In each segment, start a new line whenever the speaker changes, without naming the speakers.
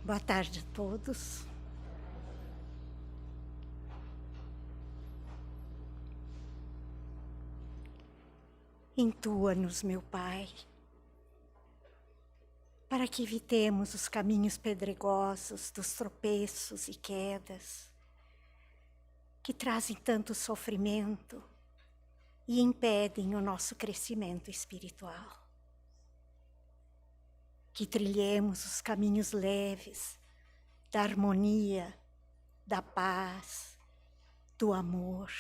Boa tarde a todos. Intua-nos, meu Pai, para que evitemos os caminhos pedregosos dos tropeços e quedas, que trazem tanto sofrimento e impedem o nosso crescimento espiritual. Que trilhemos os caminhos leves da harmonia, da paz, do amor.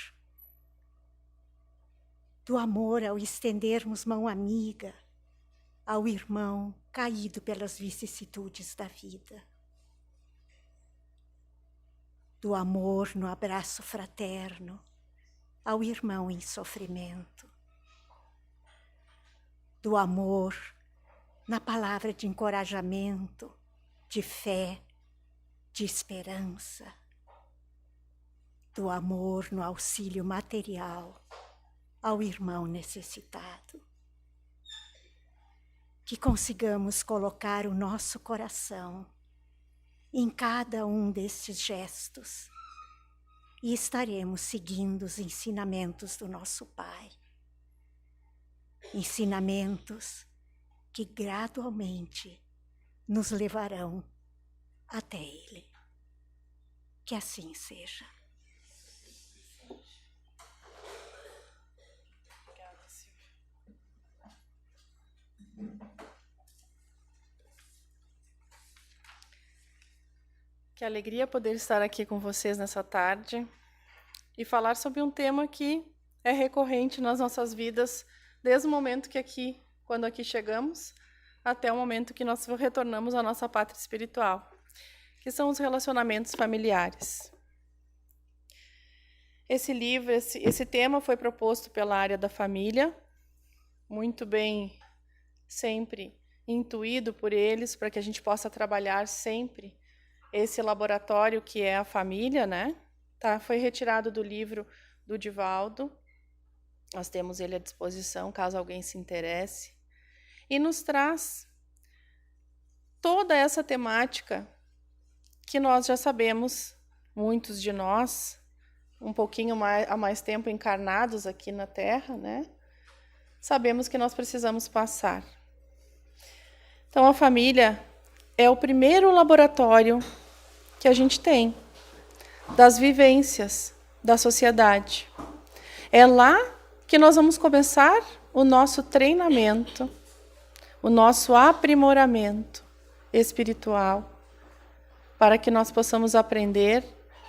Do amor ao estendermos mão amiga ao irmão caído pelas vicissitudes da vida. Do amor no abraço fraterno ao irmão em sofrimento. Do amor na palavra de encorajamento, de fé, de esperança. Do amor no auxílio material ao irmão necessitado. Que consigamos colocar o nosso coração em cada um destes gestos e estaremos seguindo os ensinamentos do nosso Pai. Ensinamentos que gradualmente nos levarão até Ele. Que assim seja.
Que alegria poder estar aqui com vocês nessa tarde e falar sobre um tema que é recorrente nas nossas vidas desde o momento que quando aqui chegamos, até o momento que nós retornamos à nossa pátria espiritual, que são os relacionamentos familiares. Esse livro, esse tema foi proposto pela área da família, muito bem sempre intuído por eles, para que a gente possa trabalhar sempre esse laboratório que é a família, né? Foi retirado do livro do Divaldo. Nós temos ele à disposição, caso alguém se interesse. E nos traz toda essa temática que nós já sabemos, muitos de nós, um pouquinho há mais tempo encarnados aqui na Terra, né? Sabemos que nós precisamos passar. Então, a família é o primeiro laboratório que a gente tem das vivências da sociedade. É lá que nós vamos começar o nosso treinamento, o nosso aprimoramento espiritual, para que nós possamos aprender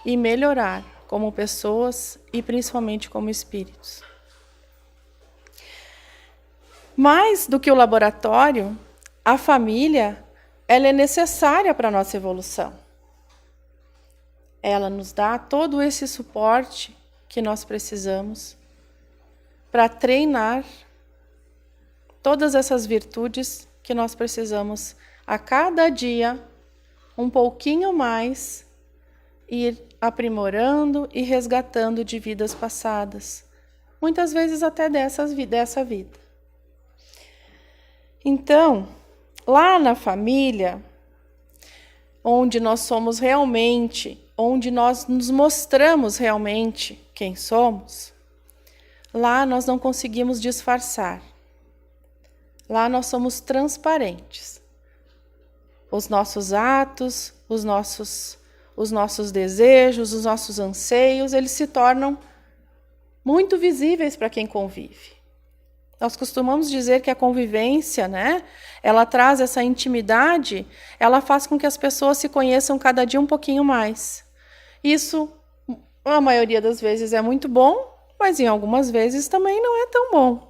e melhorar como pessoas e principalmente como espíritos. Mais do que o laboratório, a família, ela é necessária para a nossa evolução. Ela nos dá todo esse suporte que nós precisamos para treinar todas essas virtudes que nós precisamos a cada dia, um pouquinho mais, ir aprimorando e resgatando de vidas passadas, muitas vezes até dessa vida. Então, lá na família, onde nós somos realmente, onde nós nos mostramos realmente quem somos, lá nós não conseguimos disfarçar. Lá nós somos transparentes. Os nossos atos, os nossos desejos, os nossos anseios, eles se tornam muito visíveis para quem convive. Nós costumamos dizer que a convivência, né, ela traz essa intimidade, ela faz com que as pessoas se conheçam cada dia um pouquinho mais. Isso, a maioria das vezes, é muito bom, mas em algumas vezes também não é tão bom.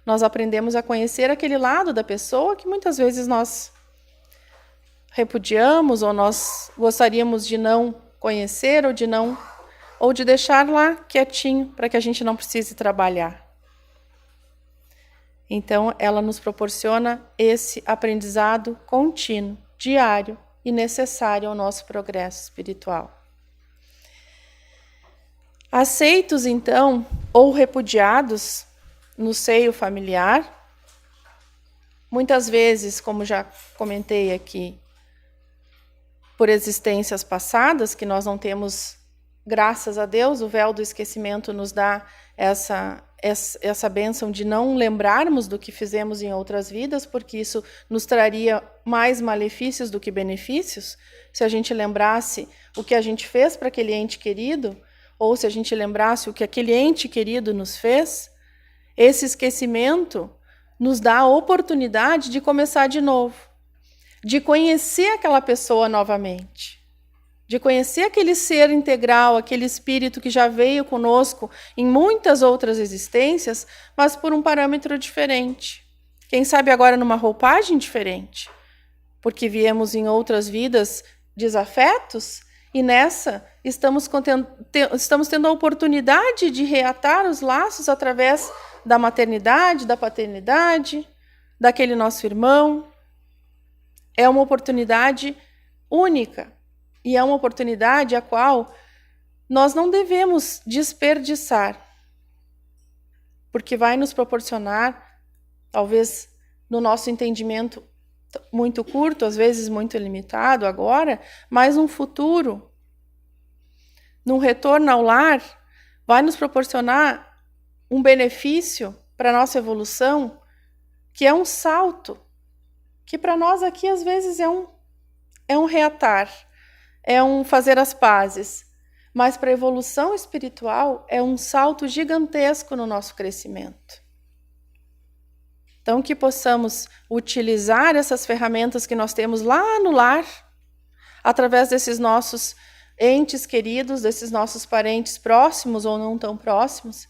Nós aprendemos a conhecer aquele lado da pessoa que muitas vezes nós repudiamos ou nós gostaríamos de não conhecer ou de deixar lá quietinho para que a gente não precise trabalhar. Então, ela nos proporciona esse aprendizado contínuo, diário e necessário ao nosso progresso espiritual. Aceitos, então, ou repudiados no seio familiar, muitas vezes, como já comentei aqui, por existências passadas, que nós não temos, graças a Deus, o véu do esquecimento nos dá essa bênção de não lembrarmos do que fizemos em outras vidas, porque isso nos traria mais malefícios do que benefícios. Se a gente lembrasse o que a gente fez para aquele ente querido, ou se a gente lembrasse o que aquele ente querido nos fez, esse esquecimento nos dá a oportunidade de começar de novo, de conhecer aquela pessoa novamente, de conhecer aquele ser integral, aquele espírito que já veio conosco em muitas outras existências, mas por um parâmetro diferente. Quem sabe agora numa roupagem diferente, porque viemos em outras vidas desafetos e nessa estamos tendo a oportunidade de reatar os laços através da maternidade, da paternidade, daquele nosso irmão. É uma oportunidade única e é uma oportunidade a qual nós não devemos desperdiçar, porque vai nos proporcionar, talvez no nosso entendimento muito curto, às vezes muito limitado agora, mas um futuro, num retorno ao lar, vai nos proporcionar um benefício para a nossa evolução, que é um salto, que para nós aqui às vezes é um reatar, é um fazer as pazes, mas para a evolução espiritual é um salto gigantesco no nosso crescimento. Então, que possamos utilizar essas ferramentas que nós temos lá no lar, através desses nossos entes queridos, desses nossos parentes próximos ou não tão próximos,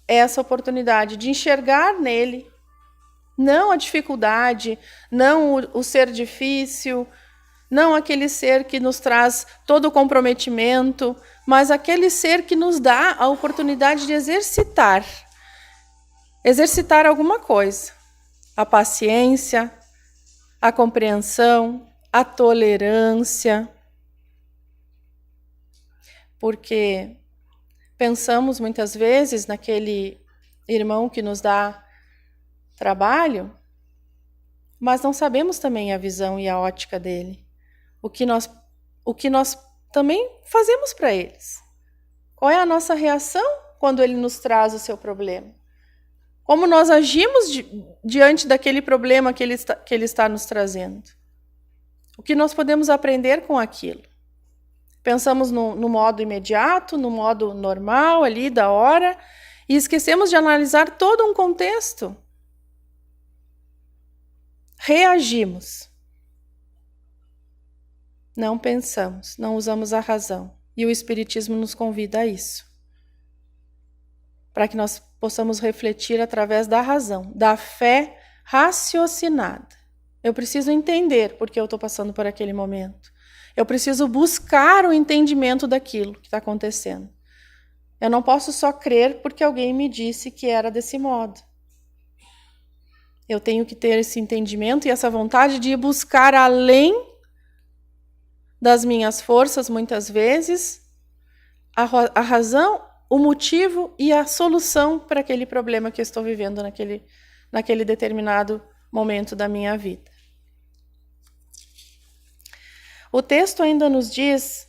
essa oportunidade de enxergar nele, não a dificuldade, não o ser difícil, não aquele ser que nos traz todo o comprometimento, mas aquele ser que nos dá a oportunidade de exercitar alguma coisa. A paciência, a compreensão, a tolerância. Porque pensamos muitas vezes naquele irmão que nos dá trabalho, mas não sabemos também a visão e a ótica dele. O que nós também fazemos para eles. Qual é a nossa reação quando ele nos traz o seu problema? Como nós agimos diante daquele problema que ele está nos trazendo? O que nós podemos aprender com aquilo? Pensamos no modo imediato, no modo normal ali da hora, e esquecemos de analisar todo um contexto. Reagimos. Não pensamos, não usamos a razão. E o Espiritismo nos convida a isso. Para que nós possamos refletir através da razão, da fé raciocinada. Eu preciso entender por que eu estou passando por aquele momento. Eu preciso buscar o entendimento daquilo que está acontecendo. Eu não posso só crer porque alguém me disse que era desse modo. Eu tenho que ter esse entendimento e essa vontade de ir buscar além das minhas forças, muitas vezes, a razão, o motivo e a solução para aquele problema que eu estou vivendo naquele determinado momento da minha vida. O texto ainda nos diz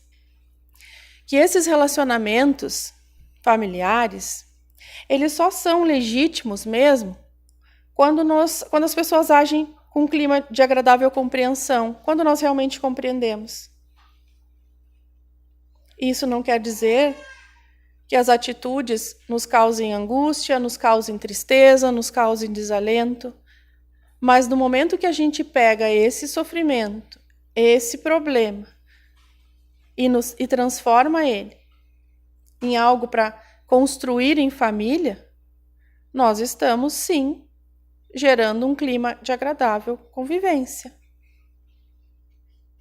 que esses relacionamentos familiares, eles só são legítimos mesmo quando as pessoas agem com um clima de agradável compreensão, quando nós realmente compreendemos. Isso não quer dizer que as atitudes nos causem angústia, nos causem tristeza, nos causem desalento, mas no momento que a gente pega esse sofrimento, esse problema, e transforma ele em algo para construir em família, nós estamos, sim, gerando um clima de agradável convivência.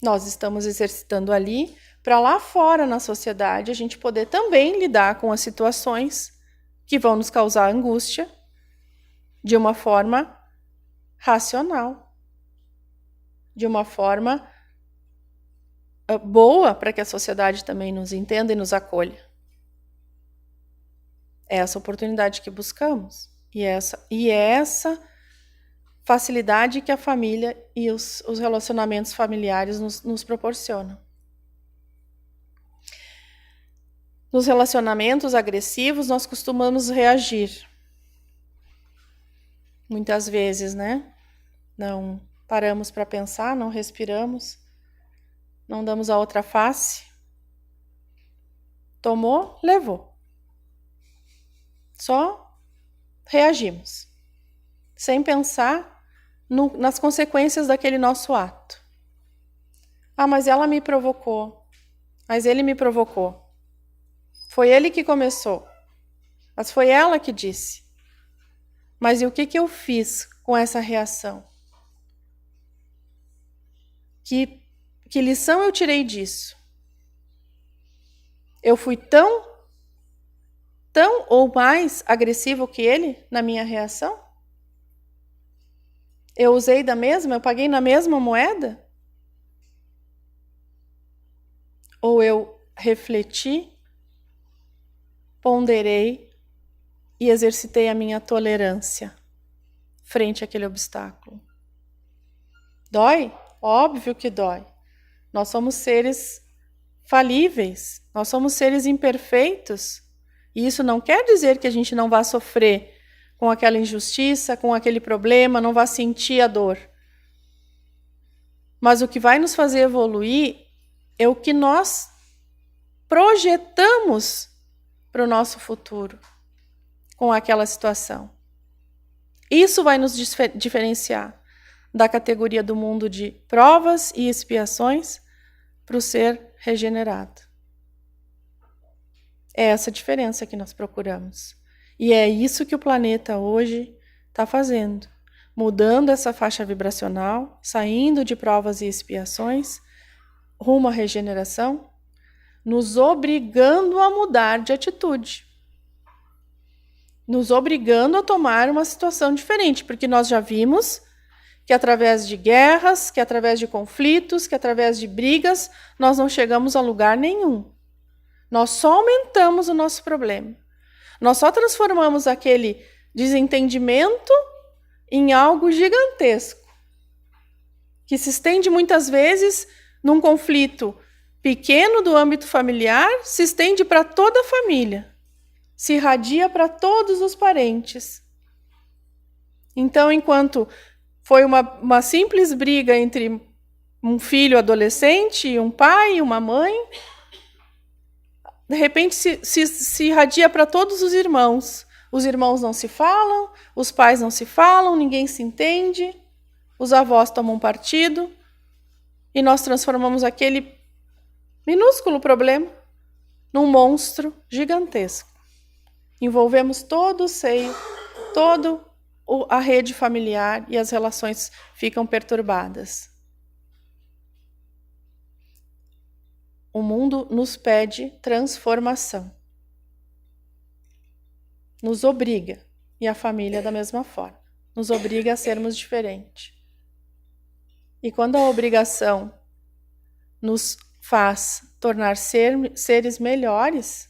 Nós estamos exercitando ali para lá fora na sociedade a gente poder também lidar com as situações que vão nos causar angústia de uma forma racional, de uma forma boa para que a sociedade também nos entenda e nos acolha. É essa oportunidade que buscamos e é essa facilidade que a família e os relacionamentos familiares nos proporcionam. Nos relacionamentos agressivos, nós costumamos reagir. Muitas vezes, né? Não paramos para pensar, não respiramos, não damos a outra face. Tomou, levou. Só reagimos, sem pensar nas consequências daquele nosso ato. Ah, mas ela me provocou, mas ele me provocou. Foi ele que começou, mas foi ela que disse. Mas e o que eu fiz com essa reação? Que lição eu tirei disso? Eu fui tão ou mais agressivo que ele na minha reação? Eu usei da mesma? Eu paguei na mesma moeda? Ou eu refleti, ponderei e exercitei a minha tolerância frente àquele obstáculo? Dói? Óbvio que dói. Nós somos seres falíveis, nós somos seres imperfeitos. E isso não quer dizer que a gente não vá sofrer com aquela injustiça, com aquele problema, não vá sentir a dor. Mas o que vai nos fazer evoluir é o que nós projetamos para o nosso futuro com aquela situação. Isso vai nos diferenciar da categoria do mundo de provas e expiações para o ser regenerado. É essa diferença que nós procuramos. E é isso que o planeta hoje está fazendo. Mudando essa faixa vibracional, saindo de provas e expiações, rumo à regeneração, nos obrigando a mudar de atitude. Nos obrigando a tomar uma situação diferente, porque nós já vimos que através de guerras, que através de conflitos, que através de brigas, nós não chegamos a lugar nenhum. Nós só aumentamos o nosso problema. Nós só transformamos aquele desentendimento em algo gigantesco, que se estende muitas vezes num conflito pequeno do âmbito familiar, se estende para toda a família, se irradia para todos os parentes. Então, enquanto foi uma simples briga entre um filho adolescente, um pai e uma mãe, de repente se irradia para todos os irmãos. Os irmãos não se falam, os pais não se falam, ninguém se entende, os avós tomam partido, e nós transformamos aquele minúsculo problema num monstro gigantesco. Envolvemos todo o seio, toda a rede familiar, e as relações ficam perturbadas. O mundo nos pede transformação. Nos obriga, e a família da mesma forma. Nos obriga a sermos diferentes. E quando a obrigação nos faz tornar seres melhores,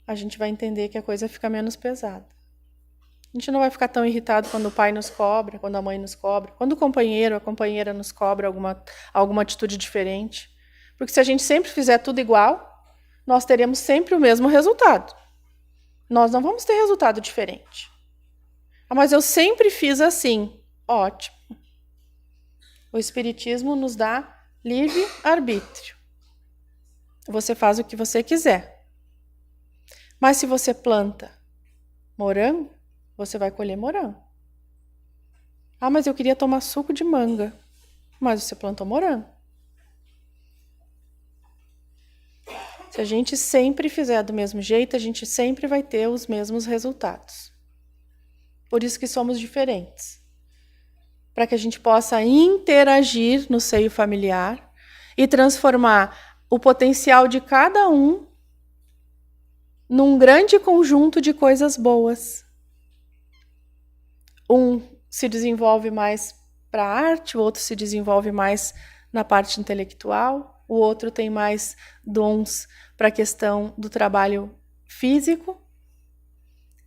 a gente vai entender que a coisa fica menos pesada. A gente não vai ficar tão irritado quando o pai nos cobra, quando a mãe nos cobra, quando o companheiro, a companheira nos cobra alguma atitude diferente. Porque se a gente sempre fizer tudo igual, nós teremos sempre o mesmo resultado. Nós não vamos ter resultado diferente. Ah, mas eu sempre fiz assim. Ótimo. O Espiritismo nos dá livre-arbítrio. Você faz o que você quiser. Mas se você planta morango, você vai colher morango. Ah, mas eu queria tomar suco de manga. Mas você plantou morango. Se a gente sempre fizer do mesmo jeito, a gente sempre vai ter os mesmos resultados. Por isso que somos diferentes. Para que a gente possa interagir no seio familiar e transformar o potencial de cada um num grande conjunto de coisas boas. Um se desenvolve mais para a arte, o outro se desenvolve mais na parte intelectual, o outro tem mais dons para a questão do trabalho físico.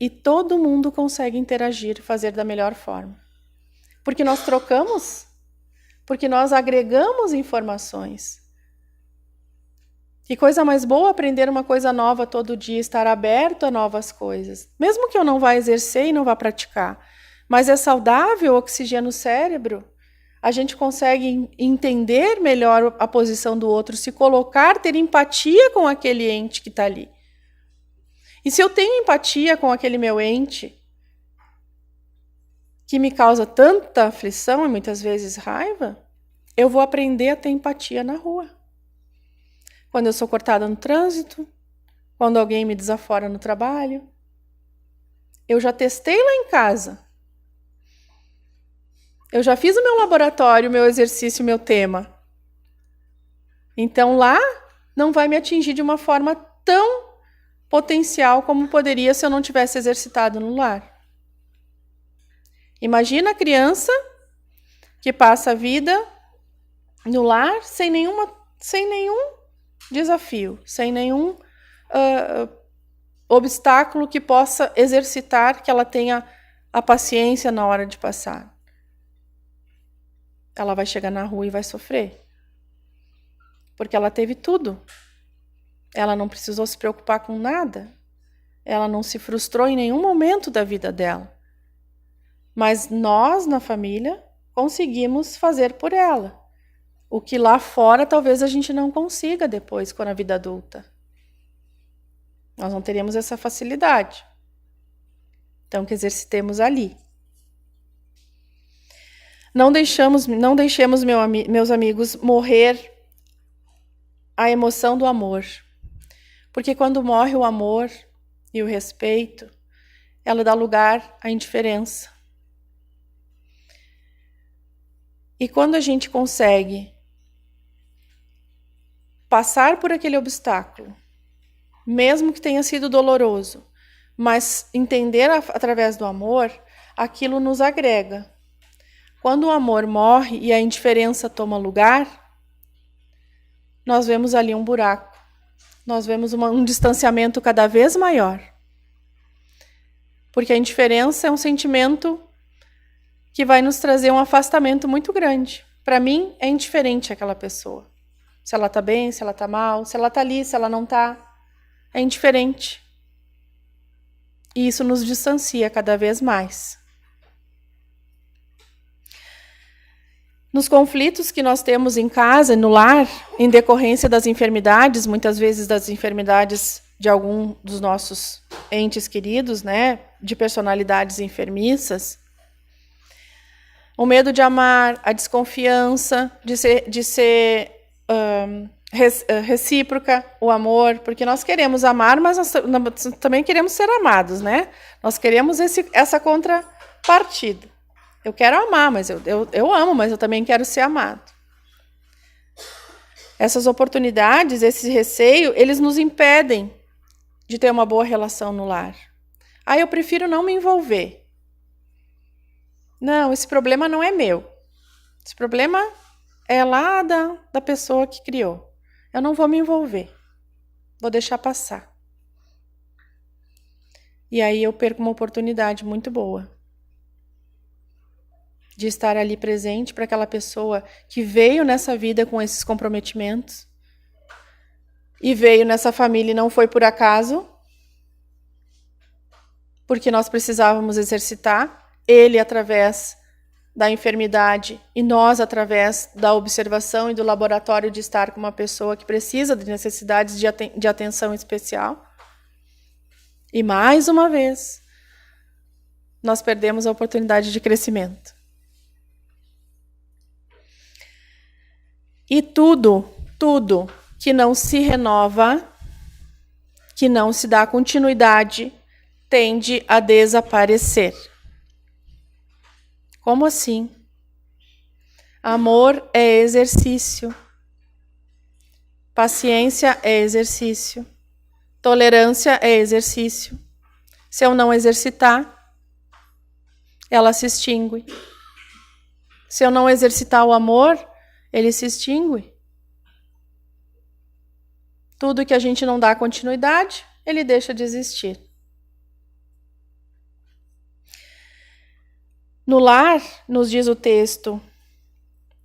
e todo mundo consegue interagir, fazer da melhor forma. Porque nós trocamos, porque nós agregamos informações. Que coisa mais boa aprender uma coisa nova todo dia, estar aberto a novas coisas. Mesmo que eu não vá exercer e não vá praticar, mas é saudável, oxigena o cérebro. A gente consegue entender melhor a posição do outro, se colocar, ter empatia com aquele ente que está ali. E se eu tenho empatia com aquele meu ente, que me causa tanta aflição e muitas vezes raiva, eu vou aprender a ter empatia na rua. Quando eu sou cortada no trânsito, quando alguém me desafora no trabalho. Eu já testei lá em casa. Eu já fiz o meu laboratório, o meu exercício, o meu tema. Então lá não vai me atingir de uma forma tão potencial como poderia se eu não tivesse exercitado no lar. Imagina a criança que passa a vida no lar sem nenhum desafio, sem nenhum obstáculo que possa exercitar, que ela tenha a paciência na hora de passar. Ela vai chegar na rua e vai sofrer. Porque ela teve tudo. Ela não precisou se preocupar com nada. Ela não se frustrou em nenhum momento da vida dela. Mas nós, na família, conseguimos fazer por ela. O que lá fora talvez a gente não consiga depois, com a vida adulta. Nós não teremos essa facilidade. Então, que exercitemos ali. Não deixemos, meus amigos, morrer a emoção do amor. Porque quando morre o amor e o respeito, ela dá lugar à indiferença. E quando a gente consegue passar por aquele obstáculo, mesmo que tenha sido doloroso, mas entender através do amor, aquilo nos agrega. Quando o amor morre e a indiferença toma lugar, nós vemos ali um buraco. Nós vemos um distanciamento cada vez maior. Porque a indiferença é um sentimento que vai nos trazer um afastamento muito grande. Para mim, é indiferente aquela pessoa. Se ela está bem, se ela está mal, se ela está ali, se ela não está. É indiferente. E isso nos distancia cada vez mais. Nos conflitos que nós temos em casa, no lar, em decorrência das enfermidades, muitas vezes das enfermidades de algum dos nossos entes queridos, né, de personalidades enfermiças, o medo de amar, a desconfiança, de ser recíproca, o amor, porque nós queremos amar, mas nós também queremos ser amados, né? Nós queremos essa contrapartida. Eu quero amar, mas eu amo, mas eu também quero ser amado. Essas oportunidades, esse receio, eles nos impedem de ter uma boa relação no lar. Eu prefiro não me envolver. Não, esse problema não é meu. Esse problema é lá da pessoa que criou. Eu não vou me envolver. Vou deixar passar. E aí eu perco uma oportunidade muito boa de estar ali presente para aquela pessoa que veio nessa vida com esses comprometimentos e veio nessa família e não foi por acaso, porque nós precisávamos exercitar, ele através da enfermidade e nós através da observação e do laboratório de estar com uma pessoa que precisa de necessidades de atenção especial. E mais uma vez, nós perdemos a oportunidade de crescimento. E tudo que não se renova, que não se dá continuidade, tende a desaparecer. Como assim? Amor é exercício. Paciência é exercício. Tolerância é exercício. Se eu não exercitar, ela se extingue. Se eu não exercitar o amor, ele se extingue. Tudo que a gente não dá continuidade, ele deixa de existir. No lar, nos diz o texto,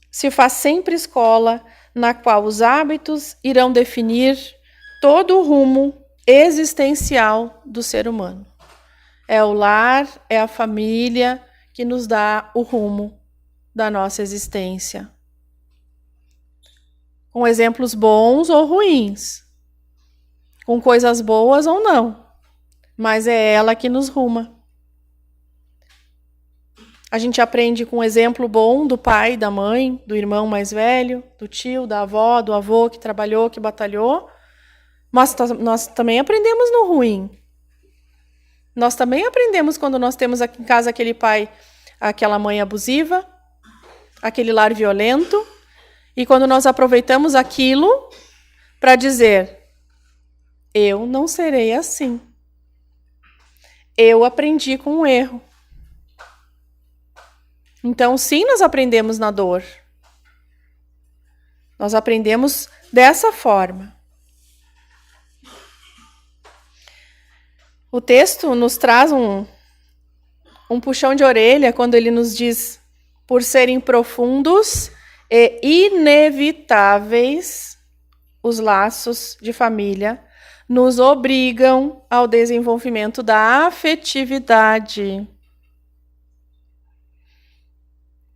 se faz sempre escola na qual os hábitos irão definir todo o rumo existencial do ser humano. É o lar, é a família que nos dá o rumo da nossa existência. Com exemplos bons ou ruins, com coisas boas ou não, mas é ela que nos ruma. A gente aprende com um exemplo bom do pai, da mãe, do irmão mais velho, do tio, da avó, do avô que trabalhou, que batalhou, mas nós também aprendemos no ruim. Nós também aprendemos quando nós temos aqui em casa aquele pai, aquela mãe abusiva, aquele lar violento, e quando nós aproveitamos aquilo para dizer, eu não serei assim. Eu aprendi com um erro. Então, sim, nós aprendemos na dor. Nós aprendemos dessa forma. O texto nos traz um puxão de orelha quando ele nos diz, por serem profundos e inevitáveis, os laços de família nos obrigam ao desenvolvimento da afetividade.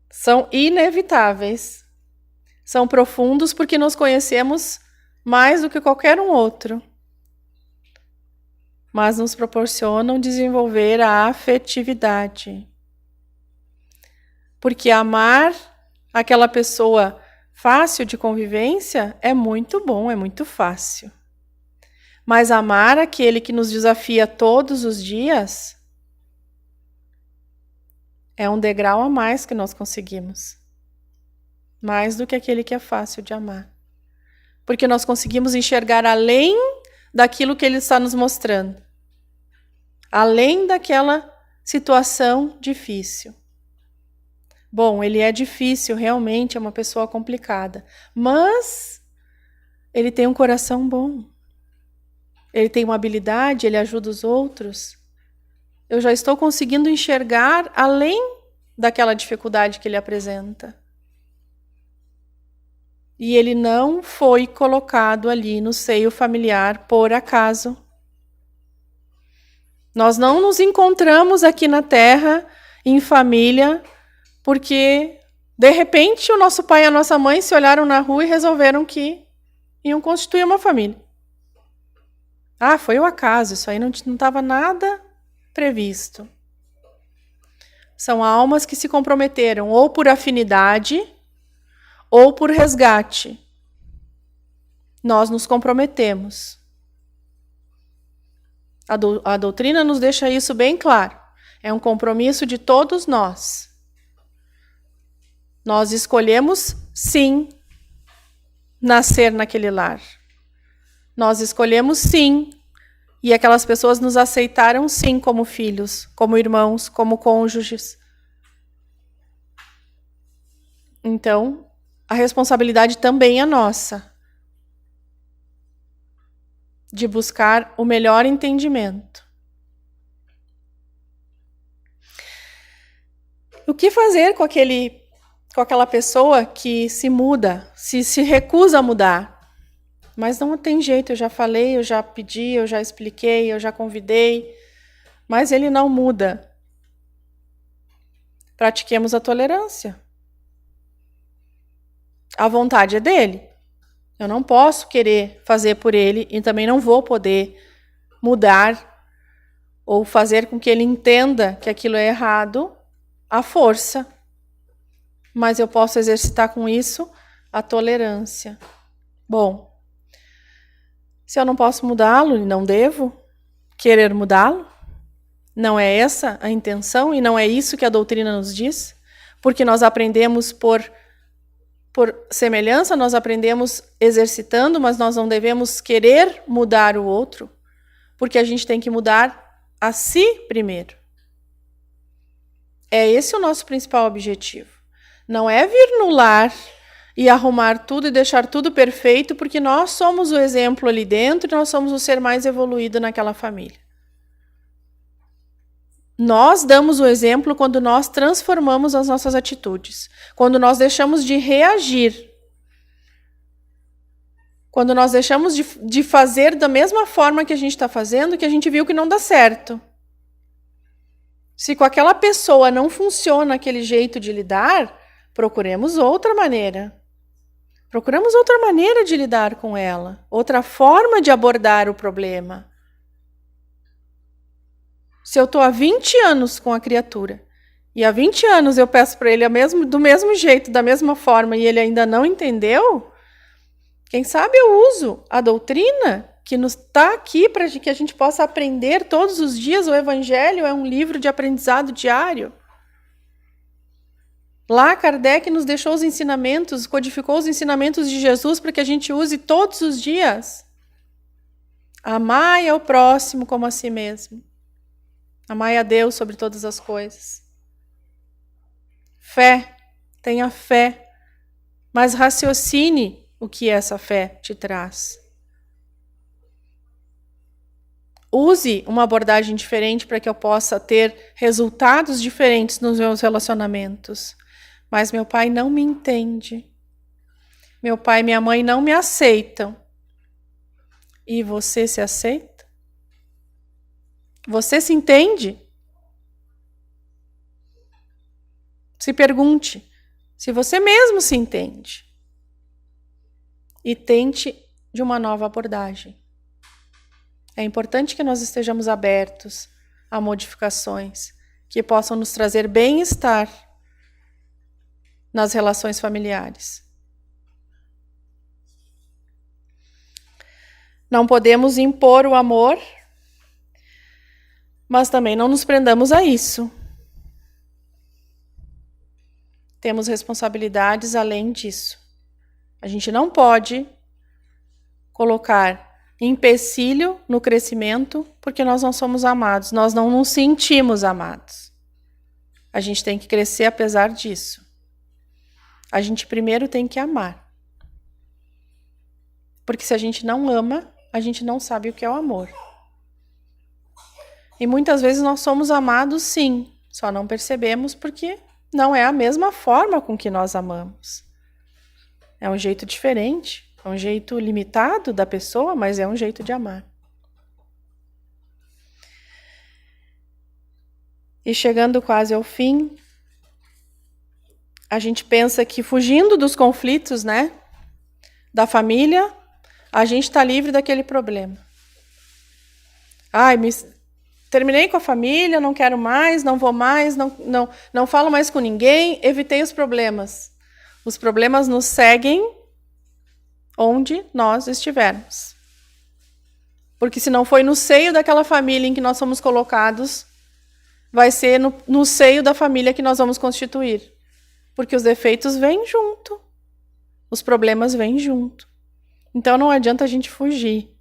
São inevitáveis. São profundos porque nos conhecemos mais do que qualquer um outro. Mas nos proporcionam desenvolver a afetividade. Porque amar aquela pessoa fácil de convivência é muito bom, é muito fácil. Mas amar aquele que nos desafia todos os dias é um degrau a mais que nós conseguimos. Mais do que aquele que é fácil de amar. Porque nós conseguimos enxergar além daquilo que ele está nos mostrando. Além daquela situação difícil. Bom, ele é difícil, realmente é uma pessoa complicada. Mas ele tem um coração bom. Ele tem uma habilidade, ele ajuda os outros. Eu já estou conseguindo enxergar além daquela dificuldade que ele apresenta. E ele não foi colocado ali no seio familiar por acaso. Nós não nos encontramos aqui na Terra, em família, porque, de repente, o nosso pai e a nossa mãe se olharam na rua e resolveram que iam constituir uma família. Ah, foi o acaso, isso aí não estava nada previsto. São almas que se comprometeram ou por afinidade ou por resgate. Nós nos comprometemos. A doutrina nos deixa isso bem claro. É um compromisso de todos nós. Nós escolhemos, sim, nascer naquele lar. Nós escolhemos, sim, e aquelas pessoas nos aceitaram, sim, como filhos, como irmãos, como cônjuges. Então, a responsabilidade também é nossa, de buscar o melhor entendimento. O que fazer com aquela pessoa que se muda, se recusa a mudar? Mas não tem jeito, eu já falei, eu já pedi, eu já expliquei, eu já convidei, mas ele não muda. Pratiquemos a tolerância. A vontade é dele. Eu não posso querer fazer por ele e também não vou poder mudar ou fazer com que ele entenda que aquilo é errado à força. Mas eu posso exercitar com isso a tolerância. Bom, se eu não posso mudá-lo e não devo querer mudá-lo, não é essa a intenção e não é isso que a doutrina nos diz, porque nós aprendemos por semelhança, nós aprendemos exercitando, mas nós não devemos querer mudar o outro, porque a gente tem que mudar a si primeiro. É esse o nosso principal objetivo. Não é vir no lar e arrumar tudo e deixar tudo perfeito, porque nós somos o exemplo ali dentro e nós somos o ser mais evoluído naquela família. Nós damos o exemplo quando nós transformamos as nossas atitudes, quando nós deixamos de reagir, quando nós deixamos de fazer da mesma forma que a gente está fazendo, que a gente viu que não dá certo. Se com aquela pessoa não funciona aquele jeito de lidar, procuremos outra maneira. Procuramos outra maneira de lidar com ela, outra forma de abordar o problema. Se eu estou há 20 anos com a criatura, e há 20 anos eu peço para ele do mesmo jeito, da mesma forma, e ele ainda não entendeu, quem sabe eu uso a doutrina que nos está aqui para que a gente possa aprender todos os dias. O Evangelho é um livro de aprendizado diário. Lá Kardec nos deixou os ensinamentos, codificou os ensinamentos de Jesus para que a gente use todos os dias. Amai ao próximo como a si mesmo. Amai a Deus sobre todas as coisas. Fé, tenha fé, mas raciocine o que essa fé te traz. Use uma abordagem diferente para que eu possa ter resultados diferentes nos meus relacionamentos. Mas meu pai não me entende. Meu pai e minha mãe não me aceitam. E você se aceita? Você se entende? Se pergunte se você mesmo se entende. E tente de uma nova abordagem. É importante que nós estejamos abertos a modificações que possam nos trazer bem-estar nas relações familiares. Não podemos impor o amor, mas também não nos prendamos a isso. Temos responsabilidades além disso. A gente não pode colocar empecilho no crescimento porque nós não somos amados, nós não nos sentimos amados. A gente tem que crescer apesar disso. A gente primeiro tem que amar. Porque se a gente não ama, a gente não sabe o que é o amor. E muitas vezes nós somos amados sim, só não percebemos porque não é a mesma forma com que nós amamos. É um jeito diferente, é um jeito limitado da pessoa, mas é um jeito de amar. E chegando quase ao fim, a gente pensa que fugindo dos conflitos, né, da família, a gente está livre daquele problema. Terminei com a família, não quero mais, não vou mais, não falo mais com ninguém, evitei os problemas. Os problemas nos seguem onde nós estivermos. Porque se não foi no seio daquela família em que nós somos colocados, vai ser no seio da família que nós vamos constituir. Porque os defeitos vêm junto. Os problemas vêm junto. Então não adianta a gente fugir.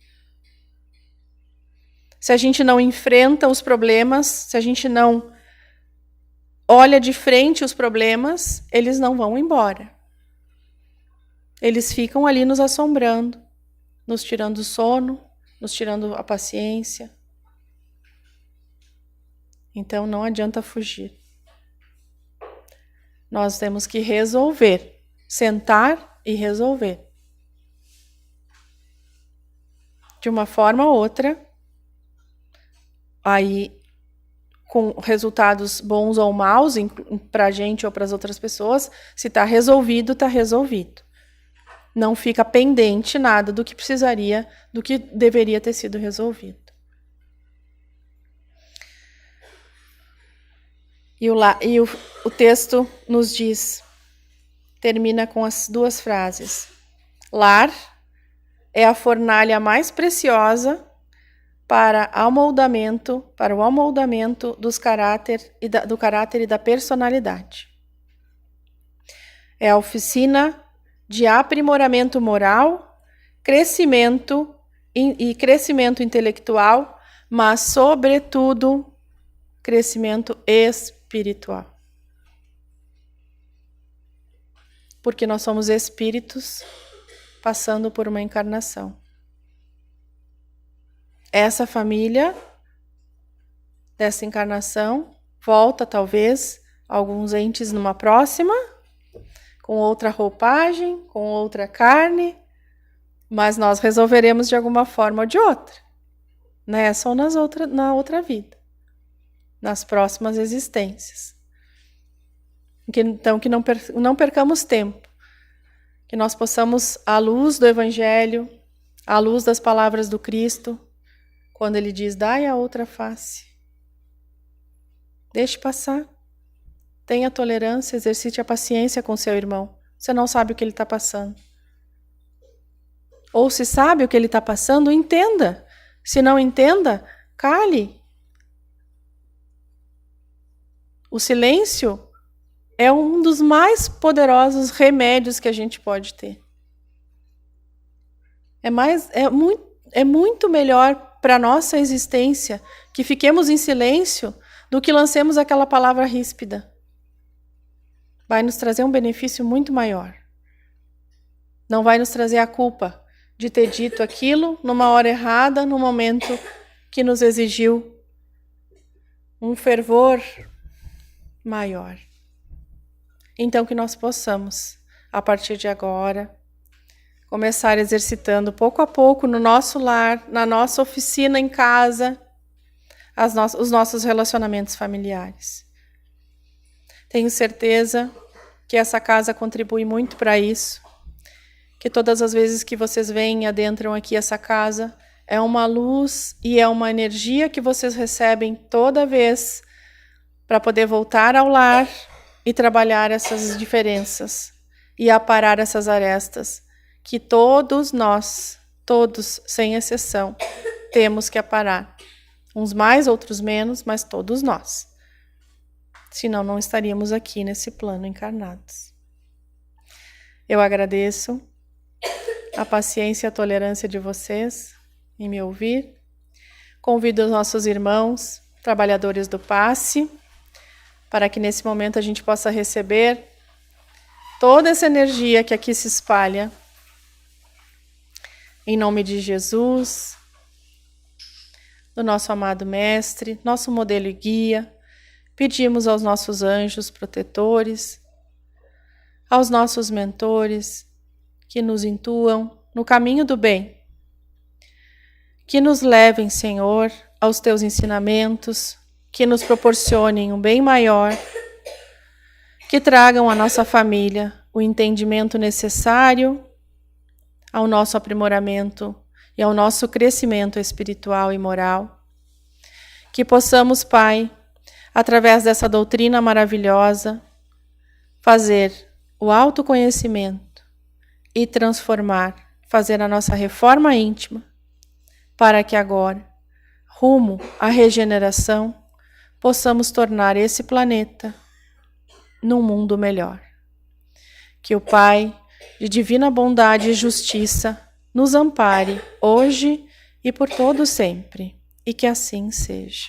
Se a gente não enfrenta os problemas, se a gente não olha de frente os problemas, eles não vão embora. Eles ficam ali nos assombrando, nos tirando o sono, nos tirando a paciência. Então não adianta fugir. Nós temos que resolver, sentar e resolver. De uma forma ou outra, aí com resultados bons ou maus para a gente ou para as outras pessoas, se está resolvido, está resolvido. Não fica pendente nada do que precisaria, do que deveria ter sido resolvido. E o texto nos diz, termina com as duas frases. Lar é a fornalha mais preciosa para o amoldamento do caráter e da personalidade. É a oficina de aprimoramento moral, crescimento intelectual, mas, sobretudo, crescimento espiritual. Porque nós somos espíritos passando por uma encarnação. Essa família dessa encarnação, volta talvez alguns entes numa próxima, com outra roupagem, com outra carne, mas nós resolveremos de alguma forma ou de outra, nessa ou na outra vida, nas próximas existências. Então, que não percamos tempo, que nós possamos, à luz do Evangelho, à luz das palavras do Cristo, quando Ele diz, dai a outra face, deixe passar, tenha tolerância, exercite a paciência com seu irmão. Você não sabe o que ele está passando. Ou se sabe o que ele está passando, entenda. Se não entenda, cale. O silêncio é um dos mais poderosos remédios que a gente pode ter. É muito melhor para a nossa existência que fiquemos em silêncio do que lancemos aquela palavra ríspida. Vai nos trazer um benefício muito maior. Não vai nos trazer a culpa de ter dito aquilo numa hora errada, num momento que nos exigiu um fervor maior. Então que nós possamos, a partir de agora, começar exercitando pouco a pouco no nosso lar, na nossa oficina em casa, os nossos relacionamentos familiares. Tenho certeza que essa casa contribui muito para isso, que todas as vezes que vocês vêm e adentram aqui essa casa, é uma luz e é uma energia que vocês recebem toda vez para poder voltar ao lar e trabalhar essas diferenças e aparar essas arestas que todos nós, todos sem exceção, temos que aparar. Uns mais, outros menos, mas todos nós. Senão não estaríamos aqui nesse plano encarnados. Eu agradeço a paciência e a tolerância de vocês em me ouvir. Convido os nossos irmãos, trabalhadores do passe, para que nesse momento a gente possa receber toda essa energia que aqui se espalha. Em nome de Jesus, do nosso amado Mestre, nosso modelo e guia, pedimos aos nossos anjos protetores, aos nossos mentores, que nos intuam no caminho do bem, que nos levem, Senhor, aos teus ensinamentos, que nos proporcionem um bem maior, que tragam à nossa família o entendimento necessário ao nosso aprimoramento e ao nosso crescimento espiritual e moral. Que possamos, Pai, através dessa doutrina maravilhosa, fazer o autoconhecimento e transformar, fazer a nossa reforma íntima, para que agora, rumo à regeneração, possamos tornar esse planeta num mundo melhor. Que o Pai, de divina bondade e justiça, nos ampare hoje e por todo sempre, e que assim seja.